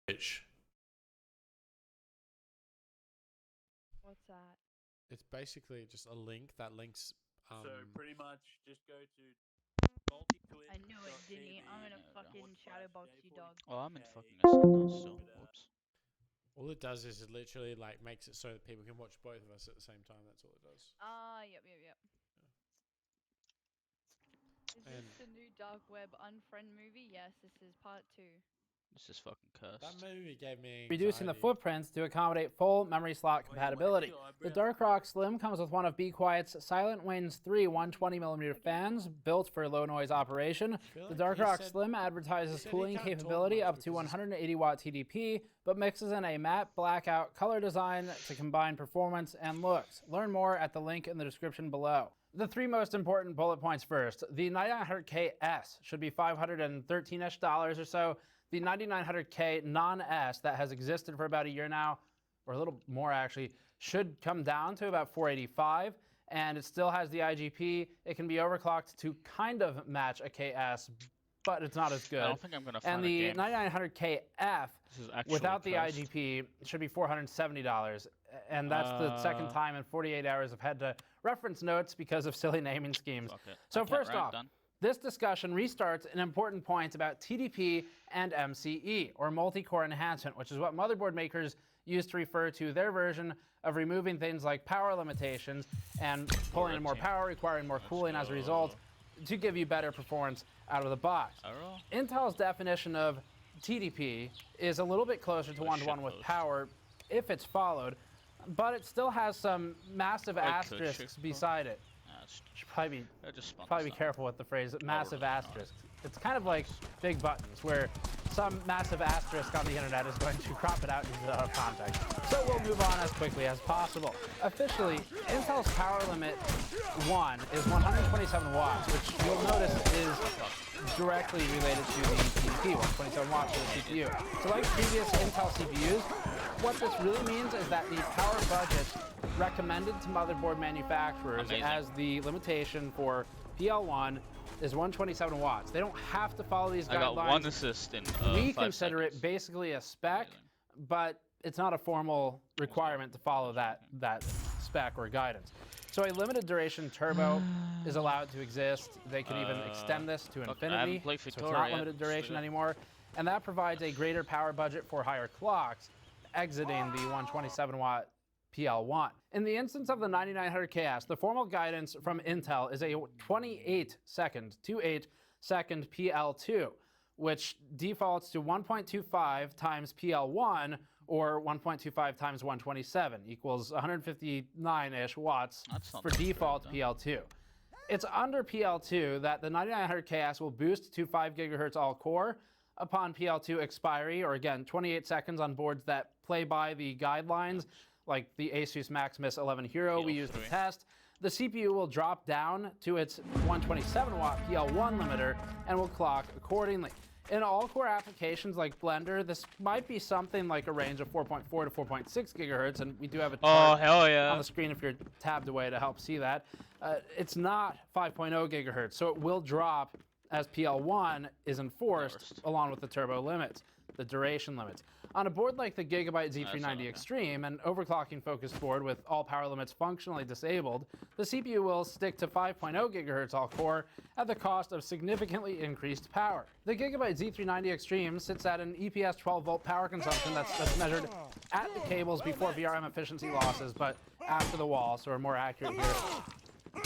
Which What's that? it's basically just a link that links. So pretty much just go to multi-twin. I knew it, Dinny. I'm gonna fucking shadowbox you, dog. Oh, I'm in fucking SN now still. Whoops. All it does is it literally like makes it so that people can watch both of us at the same time. That's all it does. Yep. Is And this the new dark web unfriend movie? Yes, this is part 2. This is fucking cursed. that movie gave me Reducing the anxiety. footprints to accommodate full memory slot compatibility. The Dark Rock Slim comes with one of Be Quiet's Silent Winds 3 120mm fans built for low noise operation. The Dark Rock Slim advertises he cooling can't talk capability much up to because 180 watt TDP, but mixes in a matte blackout color design to combine performance and looks. Learn more at the link in the description below. The 3 most important bullet points first. The 9900KS should be $513-ish or so. The 9900K non-S that has existed for about a year now, or a little more actually, should come down to about $485, and it still has the IGP. It can be overclocked to kind of match a KS, but it's not as good. I don't think I'm gonna find And a the game. 9900KF This is actually without the cursed. IGP should be $470, and that's the second time in 48 hours I've had to reference notes because of silly naming schemes. Fuck it. So I can't first rank off, done. this discussion restarts an important point about TDP and MCE, or multi-core enhancement, which is what motherboard makers use to refer to their version of removing things like power limitations and pulling in more power, requiring more cooling as a result, to give you better performance out of the box. Arrow? Intel's definition of TDP is a little bit closer to one-to-one with shitpost. power if it's followed, but it still has some massive asterisks shitpost. beside it. Should probably be I just spun probably be this careful with the phrase massive really asterisk. It's kind of like big buttons, where some massive asterisk on the internet is going to crop it out and use it out of context. So we'll move on as quickly as possible. Officially, Intel's power limit 1 is 127 watts, which you'll notice is directly related to the CPU, 127 watts for the CPU. So like previous Intel CPUs, what this really means is that the power budget recommended to motherboard manufacturers Amazing. as the limitation for PL1 is 127 watts. They don't have to follow these I guidelines. got 1 assist in We 5 consider seconds. it basically a spec, Amazing. but it's not a formal requirement to follow that spec or guidance. So a limited duration turbo is allowed to exist. They could even extend this to I infinity, haven't played so it's Victoria not yet. limited duration Sweet. anymore. And that provides a greater power budget for higher clocks, exiting the 127 watt PL1. In the instance of the 9900KS, the formal guidance from Intel is a 28 second PL2, which defaults to 1.25 times PL1 or 1.25 times 127 equals 159-ish watts That's not for that default bad, though. PL2. It's under PL2 that the 9900KS will boost to 5 gigahertz all-core upon PL2 expiry, or again, 28 seconds on boards that play by the guidelines, like the Asus Maximus 11 Hero we used to PL3. test. The CPU will drop down to its 127 watt PL1 limiter and will clock accordingly. In all-core applications like Blender, this might be something like a range of 4.4 to 4.6 gigahertz, and we do have a Oh, chart hell on yeah. the screen if you're tabbed away to help see that. It's not 5.0 gigahertz, so it will drop as PL1 is enforced Worst. along with the turbo limits, the duration limits. On a board like the Gigabyte Z390 okay. Extreme, an overclocking focused board with all power limits functionally disabled, the CPU will stick to 5.0 gigahertz all-core at the cost of significantly increased power. The Gigabyte Z390 Extreme sits at an EPS 12-volt power consumption that's measured at the cables before VRM efficiency losses, but after the wall, so we're more accurate here.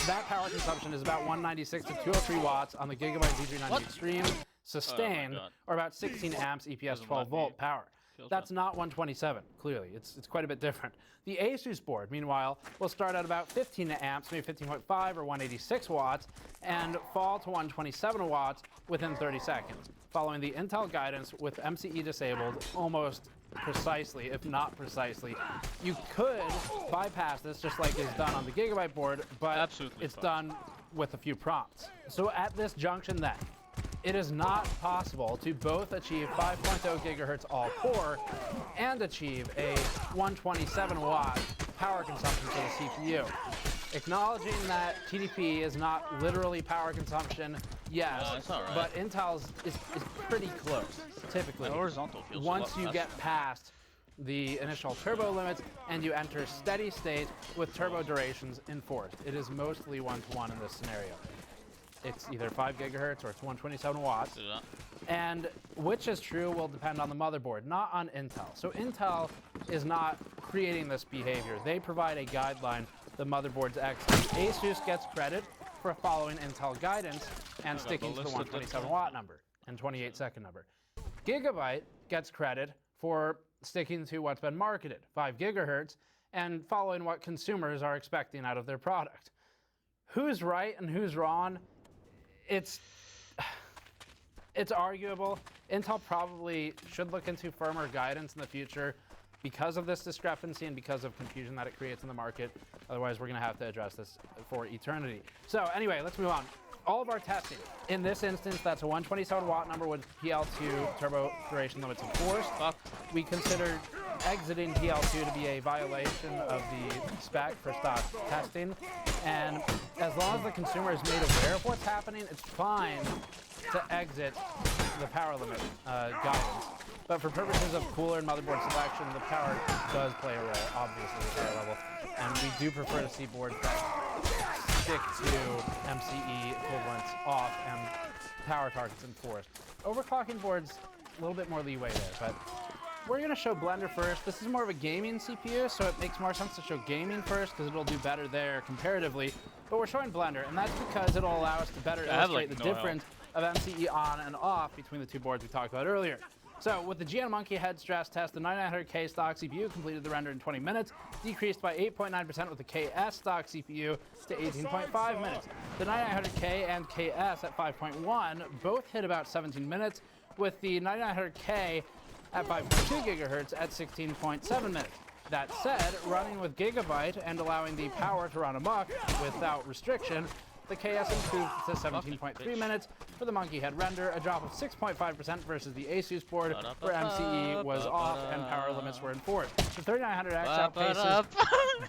That power consumption is about 196 to 203 watts on the Gigabyte Z390 Extreme, sustained, God. or about 16 amps EPS Doesn't let 12 volt me. power. Feels That's not 127, clearly. It's quite a bit different. The Asus board, meanwhile, will start at about 15 amps, maybe 15.5 or 186 watts, and fall to 127 watts within 30 seconds, following the Intel guidance with MCE disabled almost precisely, if not precisely. You could bypass this just like is done on the Gigabyte board, but Absolutely it's fine. done with a few prompts. So at this junction then, it is not possible to both achieve 5.0 gigahertz all-core and achieve a 127 watt power consumption for the CPU. acknowledging that TDP is not literally power consumption, yes, it's alright. but Intel's is pretty close, typically. The horizontal feels a Once lot you get faster. past the initial turbo limits and you enter steady state with turbo durations enforced. It is mostly 1-to-1 in this scenario. It's either 5 gigahertz or it's 127 watts. Do that. And which is true will depend on the motherboard, not on Intel. So Intel is not creating this behavior. They provide a guideline the motherboards execute. Asus gets credit for following Intel guidance and got sticking to the ballistic 127 watt number and 28 second number. Gigabyte gets credit for sticking to what's been marketed, 5 gigahertz, and following what consumers are expecting out of their product. Who's right and who's wrong? It's arguable. Intel probably should look into firmer guidance in the future because of this discrepancy and because of confusion that it creates in the market. Otherwise, we're going to have to address this for eternity. So anyway, let's move on. All of our testing. In this instance, that's a 127 watt number with PL2 turbo duration limits enforced. We considered exiting PL2 to be a violation of the spec for stock testing. And as long as the consumer is made aware of what's happening, it's fine to exit the power limit guidance. But for purposes of cooler and motherboard selection, the power does play a role, obviously, at higher level. And we do prefer to see boards that stick to MCE equivalents off and power targets enforced. Overclocking boards, a little bit more leeway there, but we're going to show Blender first. This is more of a gaming CPU, so it makes more sense to show gaming first because it'll do better there comparatively. But we're showing Blender, and that's because it'll allow us to better illustrate the difference of MCE on and off between the two boards we talked about earlier. So with the GN Monkey Head stress test, the 9900K stock CPU completed the render in 20 minutes, decreased by 8.9% with the KS stock CPU to 18.5 minutes. The 9900K and KS at 5.1 both hit about 17 minutes, with the 9900K at 5.2 gigahertz at 16.7 minutes. That said, running with Gigabyte and allowing the power to run amok without restriction, the KS improved to 17.3 minutes for the Monkey Head render, a drop of 6.5% versus the Asus board, where MCE was off and power limits were enforced. The 3900X outpaces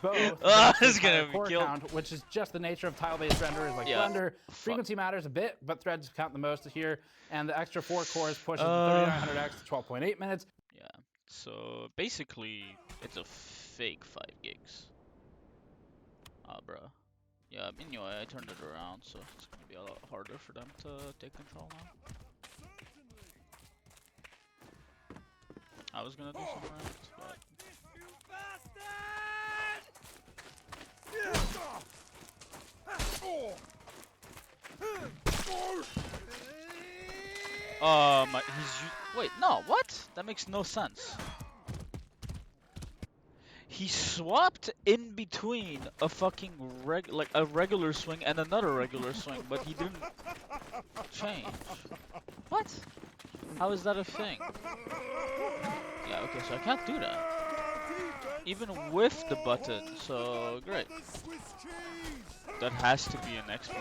both This is gonna core kill. count, which is just the nature of tile-based renderers like Blender. Frequency matters a bit, but threads count the most here, and the extra 4 cores pushes the 3900X to 12.8 minutes. Yeah, so basically, it's a fake 5 gigs. Bruh. Yeah, anyway, I turned it around, so it's gonna be a lot harder for them to take control now. I was gonna do some rounds, but... Wait, no, what? That makes no sense. He swapped in between a fucking a regular swing and another regular swing, but he didn't change. What? How is that a thing? Yeah, okay, so I can't do that. Even with the button, so great. That has to be an exploit.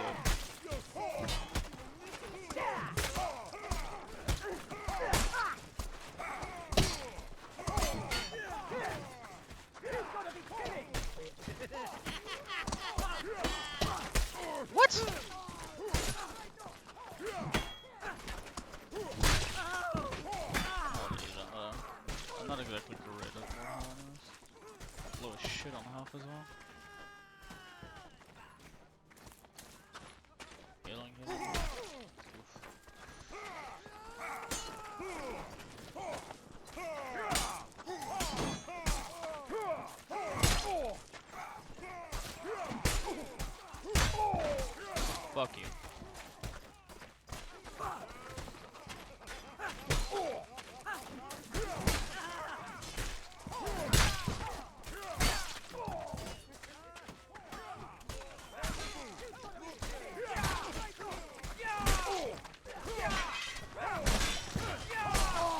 What? I'm not exactly great at that, to be honest. Blow shit on half as well. Healing. Fuck you.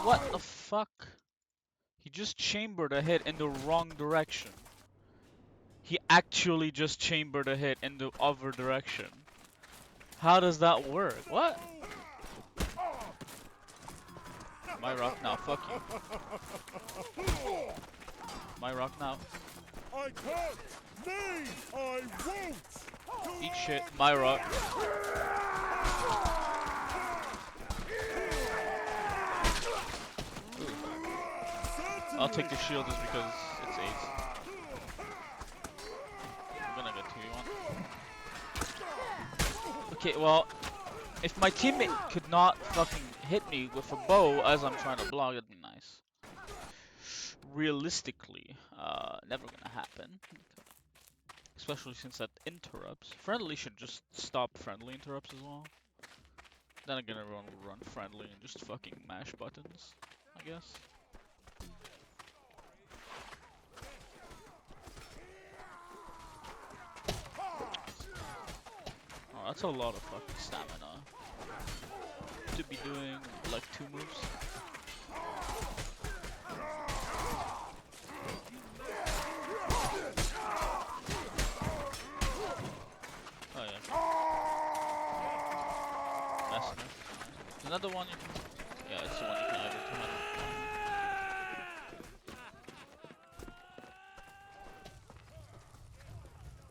What the fuck? He just chambered a hit in the wrong direction. He actually just chambered a hit in the other direction. How does that work? What? My rock now, fuck you. My rock now. Nay, I won't! Eat shit, Myra. I'll take the shield just because it's ace. I'm gonna get 2v1. Okay, well, if my teammate could not fucking hit me with a bow as I'm trying to block, that'd be nice. Realistically, never gonna happen. Especially since that interrupts. Friendly should just stop friendly interrupts as well. Then again, everyone will run friendly and just fucking mash buttons, I guess. Oh, that's a lot of fucking stamina to be doing like 2 moves. Oh yeah. That's enough. Another one you can... Yeah, it's the one you can either turn on.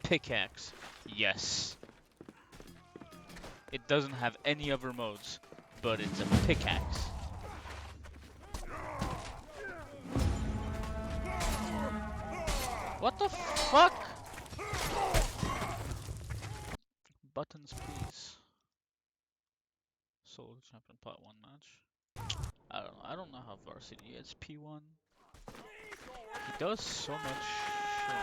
Pickaxe. Yes. It doesn't have any other modes, but it's a pickaxe. What the fuck? Buttons, please. Solo champion part 1 match. I don't know. I don't know how varsity is. P1. He does so much shit.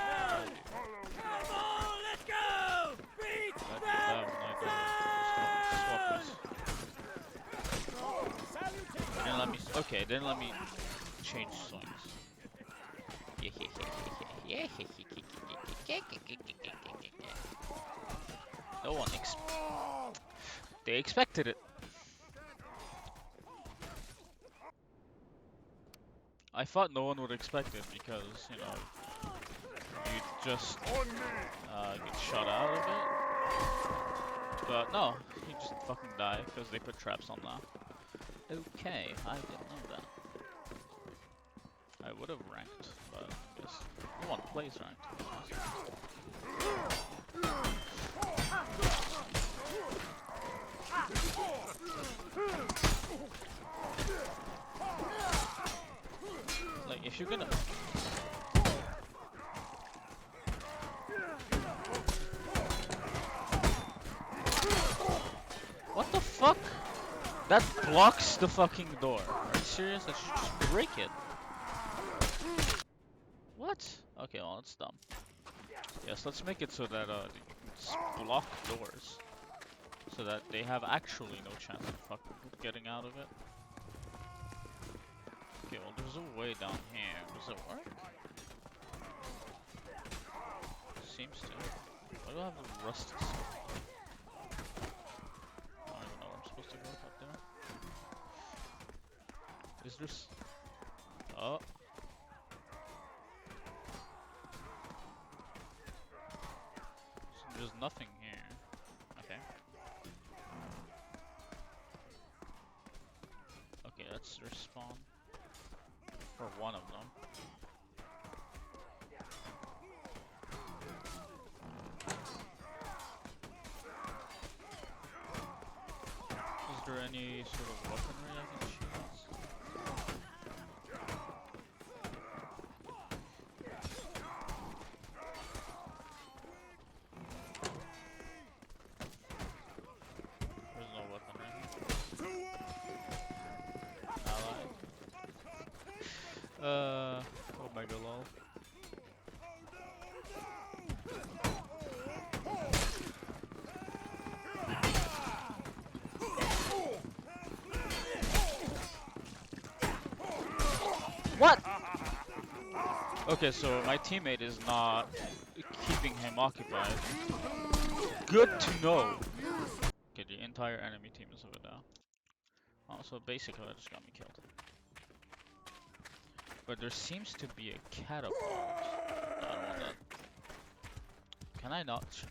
Come on, let's go! Beat Didn't let me. Okay, didn't let me change swings. No one they expected it. I thought no one would expect it because, you know, you just get shot out of it. But no, you just fucking die because they put traps on that. Okay, I didn't know that. I would have ranked, but I guess no one plays ranked. Like, if you're gonna... What the fuck? That blocks the fucking door. Are you serious? I should just break it. What? Okay, well, it's dumb. Yes, let's make it so that they just block doors. So that they have actually no chance of fucking getting out of it. Okay, well, there's a way down here. Does it work? Seems to. Why do I have a rusted sword? I don't even know where I'm supposed to go up there. Is there oh. So there's nothing here. Okay. Okay, that's their spawn. Or one of them. Is there any sort of weaponry I can shoot? There's no weaponry. Allied. Omega lol. What? Okay, so my teammate is not keeping him occupied. Good to know. Okay, the entire enemy team is over there. Oh, so basically, that just got me killed. But there seems to be a catapult. I don't want that. Can I not?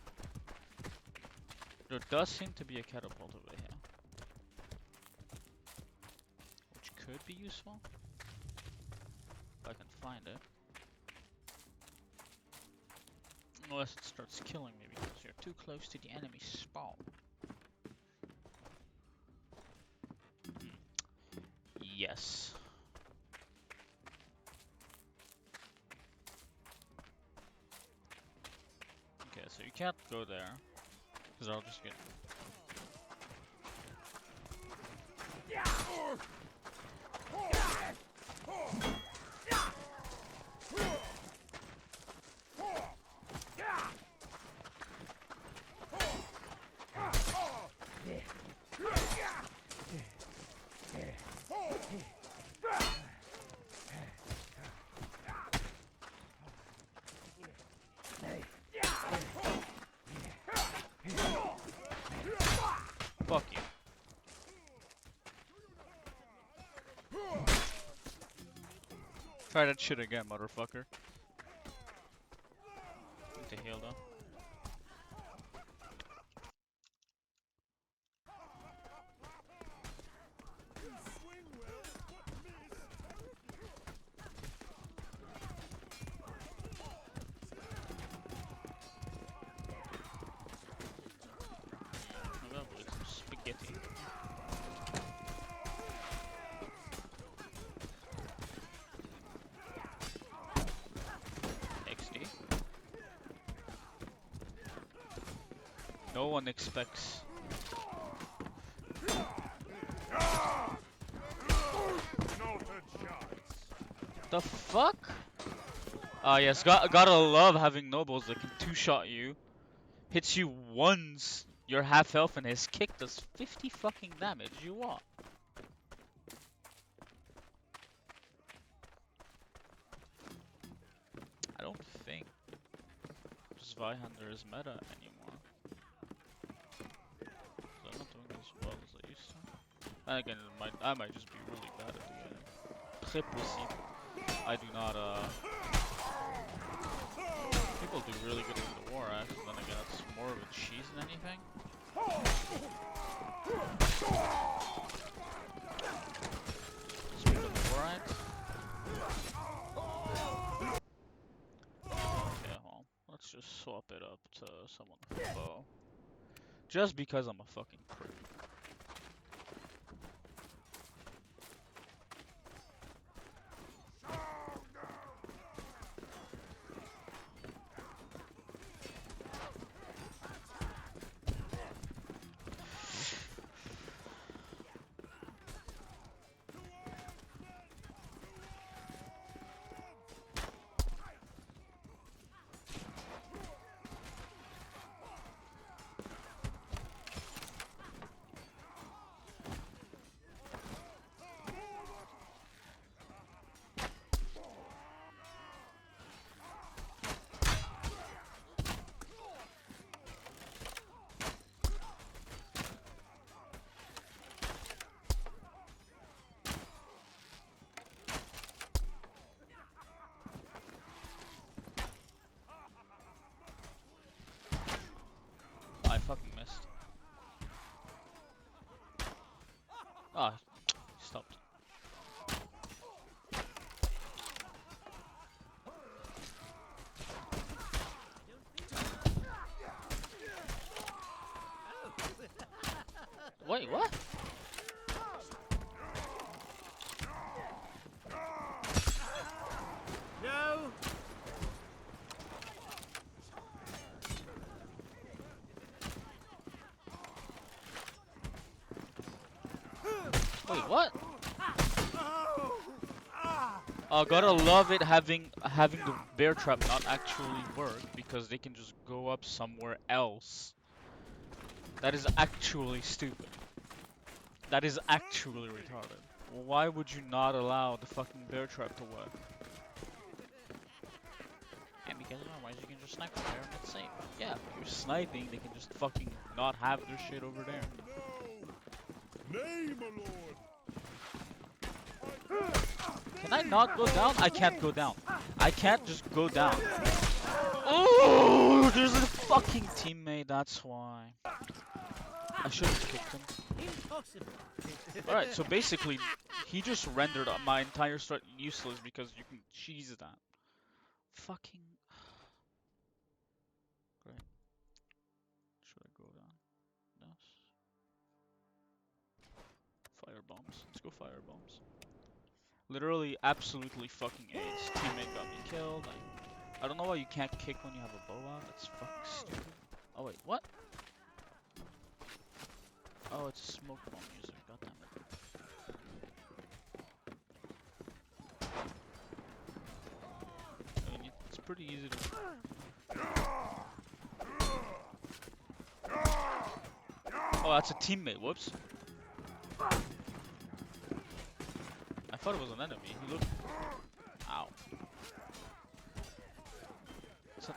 There does seem to be a catapult over here. Which could be useful. If I can find it. Unless it starts killing me because you're too close to the enemy spawn. Yes. Okay, so you can't go there, because I'll just get... Fuck you. Try that shit again, motherfucker. Need to heal though. Swing well, but miss. Lovely, some spaghetti. XD. No one expects. Noted shots. The fuck? Yes, gotta love having nobles that can two-shot you. Hits you once, you're half health, and his kick does 50 fucking damage. You what? I don't think Zweihander is meta anymore. So I'm not doing as well as I used to. And again, I might just be really bad at the game. Très possible. I do not, people do really good in the war axe, and then again, it's more of a cheese than anything. Speaking of the war axe. Okay, well, let's just swap it up to someone with a bow. Just because I'm a fucking prick. I fucking missed. Ah, stopped. Wait, what? No. Wait, what? Gotta love it having the bear trap not actually work because they can just go up somewhere else. That is actually stupid. That is actually retarded. Why would you not allow the fucking bear trap to work? And because otherwise you can just snipe from there and it's safe. Yeah, if you're sniping, they can just fucking not have their shit over there. No. Nay, my lord. Can I not go down? I can't go down. I can't just go down. Oh, there's a fucking teammate, that's why. I should have kicked him. Alright, so basically, he just rendered my entire strat useless because you can cheese that. Fucking... firebombs. Let's go firebombs. Literally, absolutely fucking ace. Teammate got me killed. I don't know why you can't kick when you have a bow out. That's fucking stupid. Oh wait, what? Oh, it's a smoke bomb user. God damn it. I mean, it's pretty easy to. Oh, that's a teammate. Whoops. I thought it was an enemy. He looked. Ow. It's a...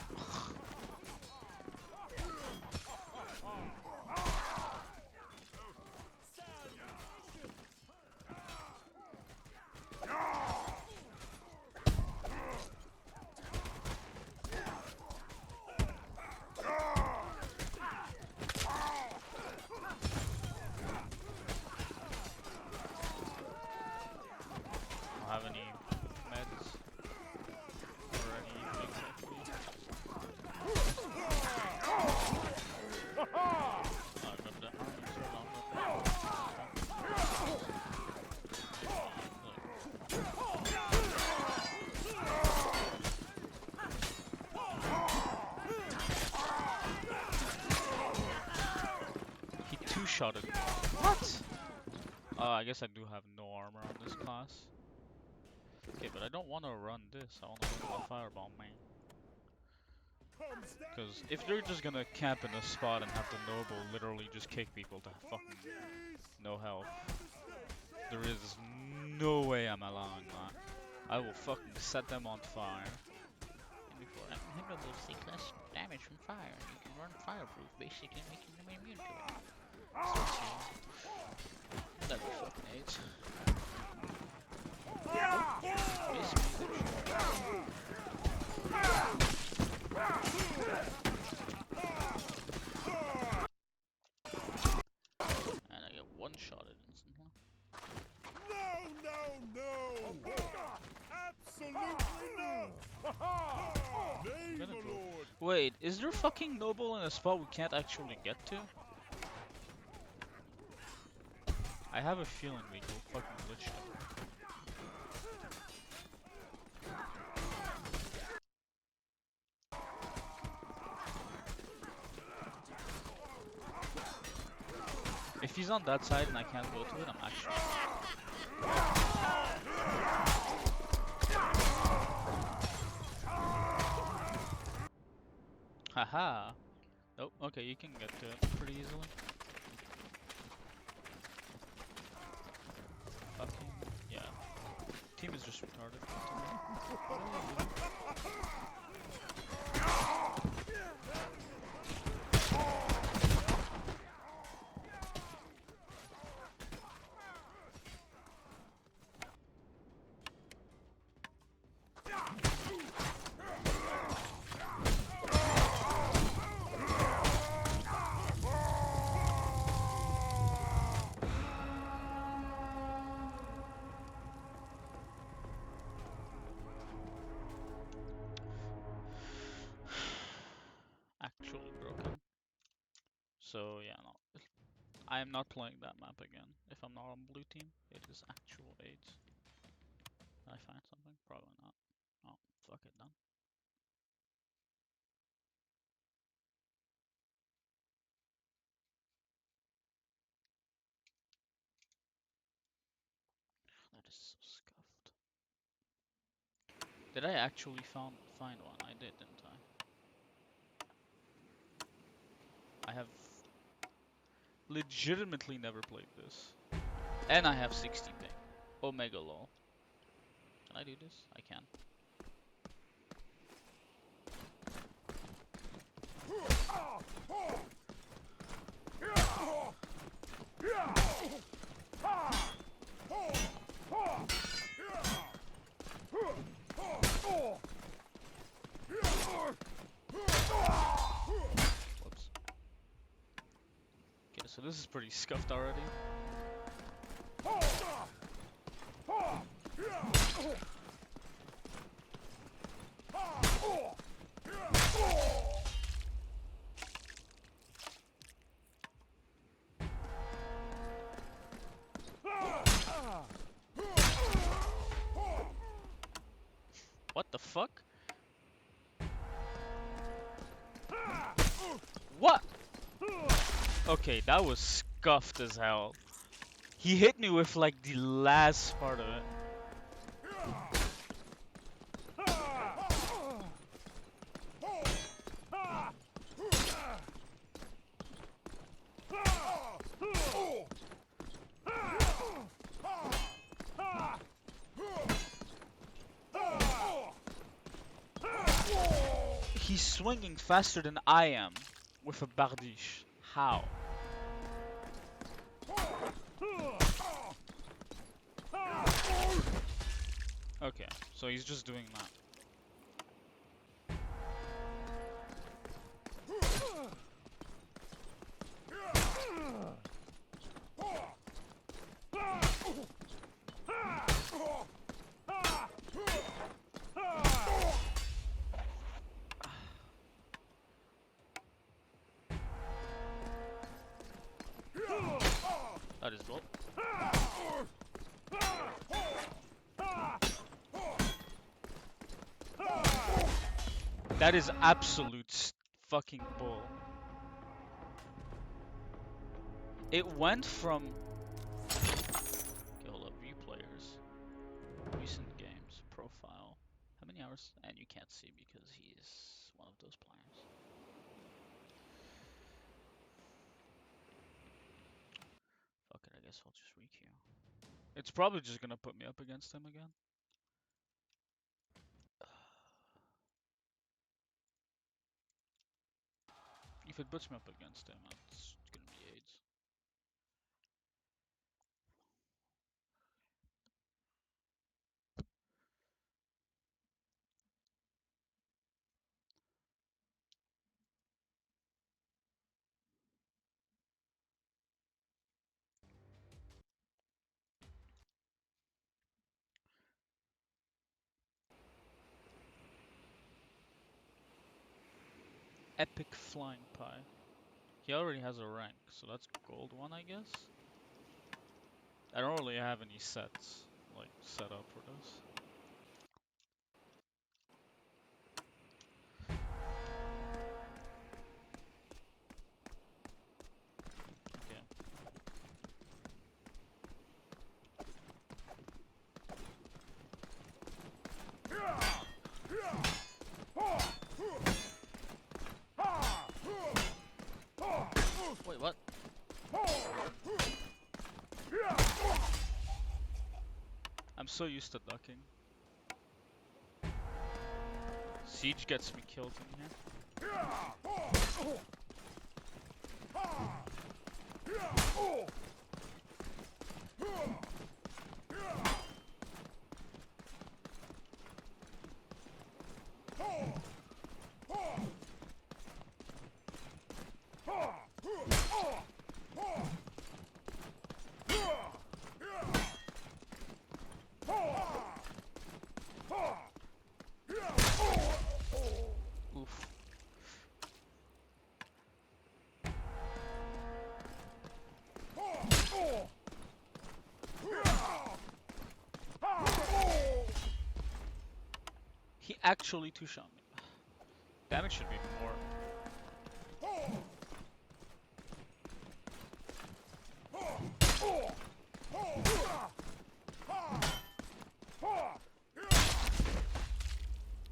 have any meds or anything actually. Oh, I got that armor, so he two-shotted me. What? I guess I do have no armor on this class. Okay, but I don't want to run this. I want to go to the fireball main. Because if they're just gonna camp in a spot and have the noble literally just kick people to fucking no health, there is no way I'm allowing that. I will fucking set them on fire. And before inhibitors take less damage from fire, you can run fireproof, basically making them immune to it. That'd be fucking AIDS. And I get one-shotted instantly. No! Absolutely no! Name, Gonna my go. lord! Wait, is there fucking noble in a spot we can't actually get to? I have a feeling we go fucking glitch them. If he's on that side and I can't go to it, I'm actually. Haha. Oh, okay, you can get to it pretty easily. Fucking yeah. Team is just retarded. Actually broken. So yeah, no. I am not playing that map again. If I'm not on blue team, it is actual AIDS. Did I find something? Probably not. Oh, fuck it then. That is so scuffed. Did I actually find one? I did, didn't I? I have legitimately never played this. And I have 16 ping. Omega lol. Can I do this? I can. Whoops. Okay, so this is pretty scuffed already. the fuck? What? Okay, that was scuffed as hell. He hit me with like the last part of it. He's swinging faster than I am with a bardiche. How? Okay, so he's just doing that. That is well. That is absolute fucking bull. It went from... Okay, hold up. View players. Recent games. Profile. How many hours? And you can't see because he's one of those players. Fuck it, I guess I'll just requeue. It's probably just gonna put me up against him again. If it puts me up against him, it's gonna be AIDS. Epic Flying Pie. He already has a rank, so that's gold one, I guess. I don't really have any sets, like, set up for this. Okay. Wait, what? I'm so used to ducking. Siege gets me killed in here. Oof. He actually two-shot me. Damage should be more.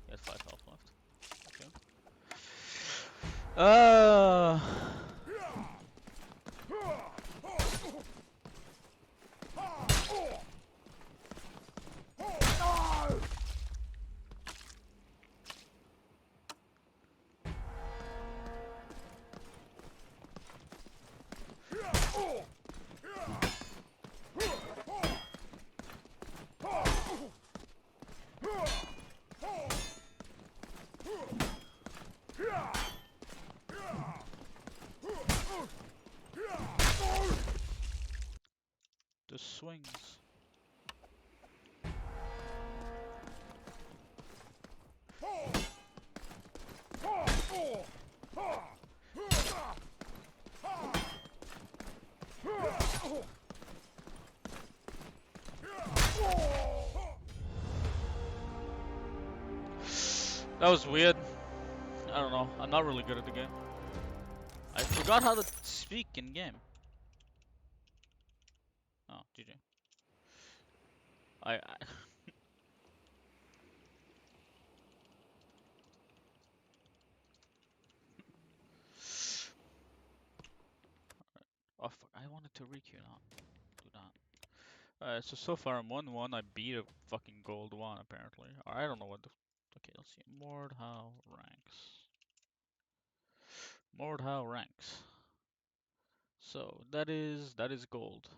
He has 5 health left. Okay. The swings. That was weird. I don't know. I'm not really good at the game. I forgot how to speak in game. Oh, GG. I oh fuck! I wanted to requeue, not do that. So far I'm 1-1. I beat a fucking gold one apparently. Or I don't know what the. Okay, let's see. Mordhau ranks. Mordhau ranks. So that is gold.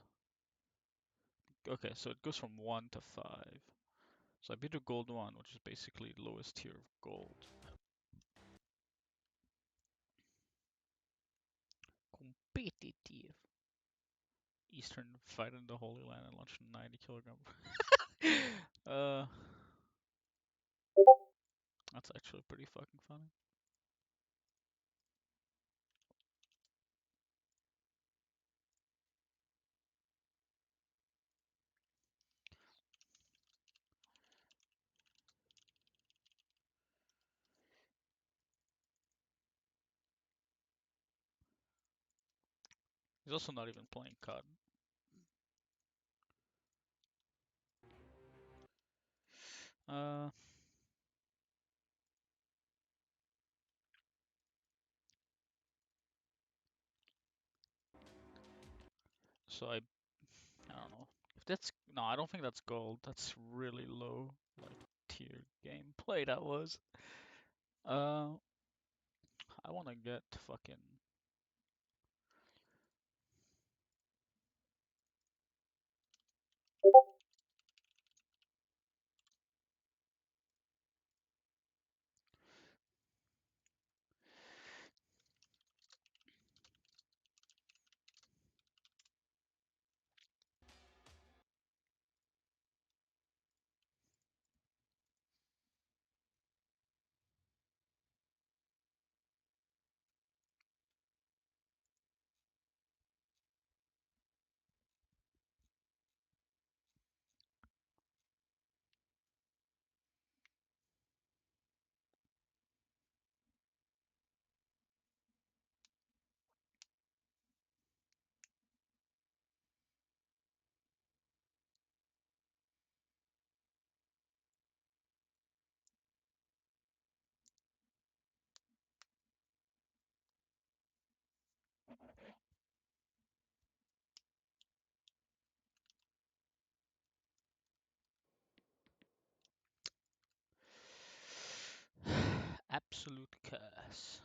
Okay, so it goes from 1 to 5. So I beat a gold 1, which is basically lowest tier of gold. Competitive. Eastern fight in the Holy Land and launch 90 kilogram. uh, that's actually pretty fucking funny. He's also not even playing COD. Uh, so I don't know if that's no, I don't think that's gold. That's really low like tier gameplay that was. Uh, I want to get fucking. Absolute curse.